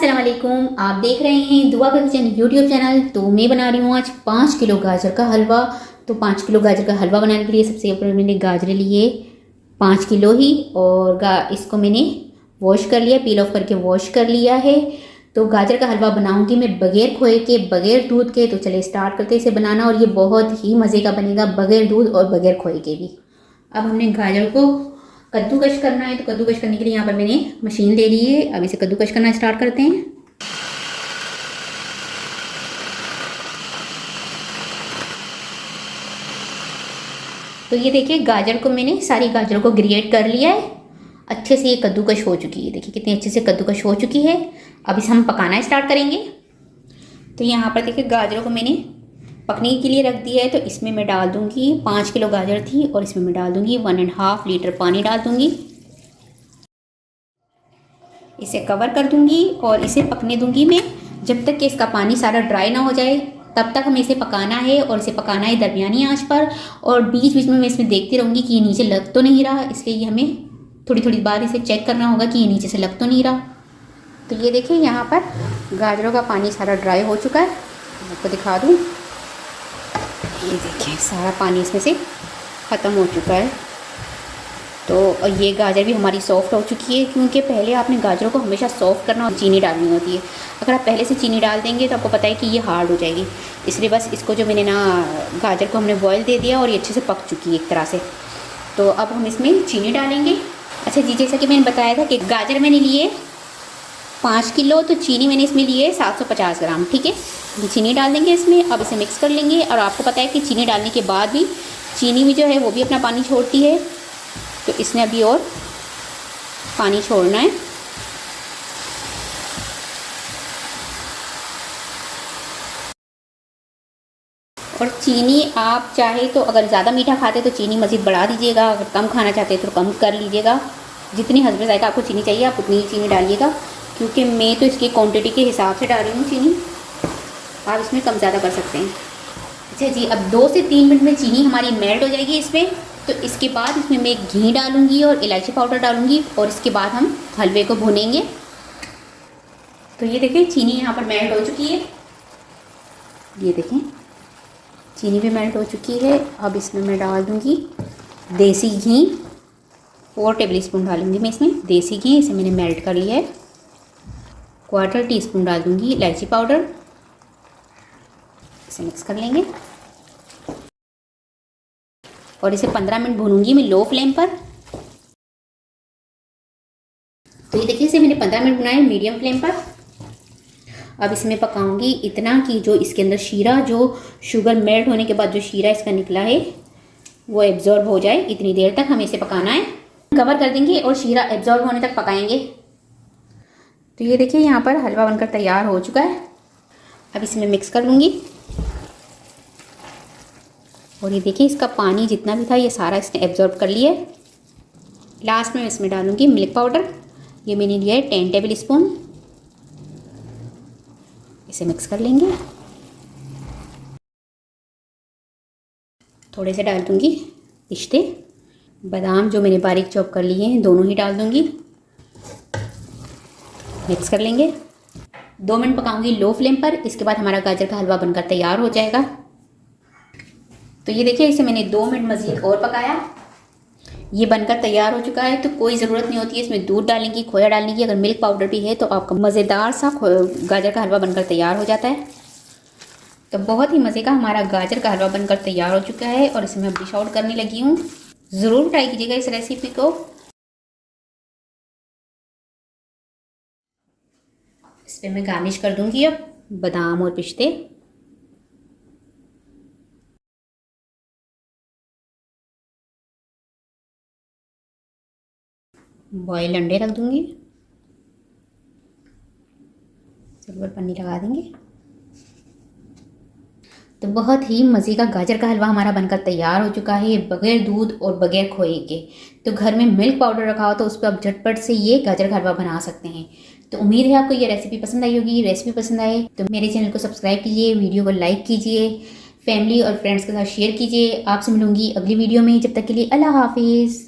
अस्सलाम वालेकुम। आप देख रहे हैं दुआ का किचन यूट्यूब चैनल। तो मैं बना रही हूँ आज 5 किलो गाजर का हलवा। तो 5 किलो गाजर का हलवा बनाने के लिए सबसे ऊपर मैंने गाजर लिए 5 किलो ही, और इसको मैंने वॉश कर लिया, पील ऑफ करके वॉश कर लिया है। तो गाजर का हलवा बनाऊंगी मैं बगैर खोए के, बगैर दूध के। तो चलिए स्टार्ट करते हैं इसे बनाना, और ये बहुत ही मज़े का बनेगा बगैर दूध और बगैर खोए के भी। अब हमने गाजर को कद्दूकश करना है, तो कद्दूकश करने के लिए यहाँ पर मैंने मशीन ले ली है। अब इसे कद्दूकश करना स्टार्ट करते हैं। तो ये देखिए गाजर को मैंने सारी गाजरों को ग्रेट कर लिया है, अच्छे से ये कद्दूकश हो चुकी है। देखिए कितनी अच्छे से कद्दूकश हो चुकी है। अब इसे हम पकाना स्टार्ट करेंगे। तो यहाँ पर देखिए गाजरों को मैंने पकने के लिए रख दिया है। तो इसमें मैं डाल दूँगी 5 किलो गाजर थी, और इसमें मैं डाल दूँगी 1.5 लीटर पानी डाल दूँगी। इसे कवर कर दूँगी और इसे पकने दूँगी मैं जब तक कि इसका पानी सारा ड्राई ना हो जाए। तब तक हमें इसे पकाना है, और इसे पकाना है दरमियानी आंच पर। और बीच बीच में मैं इसमें देखती रहूँगी कि ये नीचे लग तो नहीं रहा, इसलिए हमें थोड़ी थोड़ी बार इसे चेक करना होगा कि ये नीचे से लग तो नहीं रहा। तो ये देखिए यहाँ पर गाजरों का पानी सारा ड्राई हो चुका है। आपको दिखा दूँ, ये देखिए सारा पानी इसमें से ख़त्म हो चुका है। तो ये गाजर भी हमारी सॉफ़्ट हो चुकी है, क्योंकि पहले आपने गाजरों को हमेशा सॉफ़्ट करना और चीनी डालनी होती है। अगर आप पहले से चीनी डाल देंगे तो आपको पता है कि ये हार्ड हो जाएगी। इसलिए बस इसको जो मैंने गाजर को हमने बॉयल दे दिया, और ये अच्छे से पक चुकी है एक तरह से। तो अब हम इसमें चीनी डालेंगे। अच्छा जी, जैसा कि मैंने बताया था कि गाजर मैंने लिए 5 किलो, तो चीनी मैंने इसमें लिए 750 ग्राम। ठीक है, चीनी डाल देंगे इसमें। अब इसे मिक्स कर लेंगे। और आपको पता है कि चीनी डालने के बाद भी चीनी भी जो है वो भी अपना पानी छोड़ती है, तो इसने अभी और पानी छोड़ना है। और चीनी आप चाहे तो अगर ज़्यादा मीठा खाते तो चीनी मज़ीद बढ़ा दीजिएगा, अगर कम खाना चाहते तो कम कर लीजिएगा। जितनी हस्बे ज़ायक़ा आपको चीनी चाहिए आप उतनी ही चीनी डालिएगा, क्योंकि मैं तो इसकी क्वांटिटी के हिसाब से डाल रही हूँ चीनी। आप इसमें कम ज़्यादा कर सकते हैं। अच्छा जी, अब 2 से 3 मिनट में चीनी हमारी मेल्ट हो जाएगी इसमें। तो इसके बाद इसमें मैं घी डालूंगी और इलायची पाउडर डालूंगी, और इसके बाद हम हलवे को भूनेंगे। तो ये देखिए चीनी यहाँ पर मेल्ट हो चुकी है। ये देखें चीनी भी मेल्ट हो चुकी है। अब इसमें मैं डाल दूंगी देसी घी, 4 टेबल स्पून डालूंगी मैं इसमें देसी घी। इसे मैंने मेल्ट कर लिया है। 1/4 टीस्पून डाल दूंगी इलायची पाउडर। इसे मिक्स कर लेंगे, और इसे 15 मिनट भूनूंगी मैं लो फ्लेम पर। तो ये देखिए इसे मैंने 15 मिनट भुना है मीडियम फ्लेम पर। अब इसमें पकाऊंगी इतना कि जो इसके अंदर शीरा, जो शुगर मेल्ट होने के बाद जो शीरा इसका निकला है वो एब्जॉर्ब हो जाए। इतनी देर तक हमें इसे पकाना है। कवर कर देंगे और शीरा एब्जॉर्ब होने तक पकाएंगे। तो ये देखिए यहाँ पर हलवा बनकर तैयार हो चुका है। अब इसमें मिक्स कर लूँगी, और ये देखिए इसका पानी जितना भी था ये सारा इसने एब्जॉर्ब कर लिया है। लास्ट में इसमें डालूंगी मिल्क पाउडर। ये मैंने लिया है 10 टेबल स्पून। इसे मिक्स कर लेंगे। थोड़े से डाल दूंगी पिस्ते, बादाम जो मैंने बारीक चॉप कर लिए हैं दोनों ही डाल दूंगी। मिक्स कर लेंगे। 2 मिनट पकाऊंगी लो फ्लेम पर। इसके बाद हमारा गाजर का हलवा बनकर तैयार हो जाएगा। तो ये देखिए इसे मैंने 2 मिनट मज़ीद और पकाया। ये बनकर तैयार हो चुका है। तो कोई ज़रूरत नहीं होती है इसमें दूध डालने की, खोया डालने की। अगर मिल्क पाउडर भी है तो आपका मज़ेदार सा गाजर का हलवा बनकर तैयार हो जाता है। तो बहुत ही मज़े का हमारा गाजर का हलवा बनकर तैयार हो चुका है, और इसे मैं डिश आउट करने लगी हूँ। ज़रूर ट्राई कीजिएगा इस रेसिपी को। इस पर मैं गार्निश कर दूँगी अब बादाम और पिस्ते। बॉयल अंडे रख दूँगी, सिल्वर पन्नी लगा देंगे। तो बहुत ही मज़े का गाजर का हलवा हमारा बनकर तैयार हो चुका है, बगैर दूध और बगैर खोए के। तो घर में मिल्क पाउडर रखा हो तो उस पर आप झटपट से ये गाजर का हलवा बना सकते हैं। तो उम्मीद है आपको ये रेसिपी पसंद आई होगी। रेसिपी पसंद आए तो मेरे चैनल को सब्सक्राइब कीजिए, वीडियो को लाइक कीजिए, फैमिली और फ्रेंड्स के साथ शेयर कीजिए। आपसे मिलूंगी अगली वीडियो में। जब तक के लिए अल्लाह हाफिज़।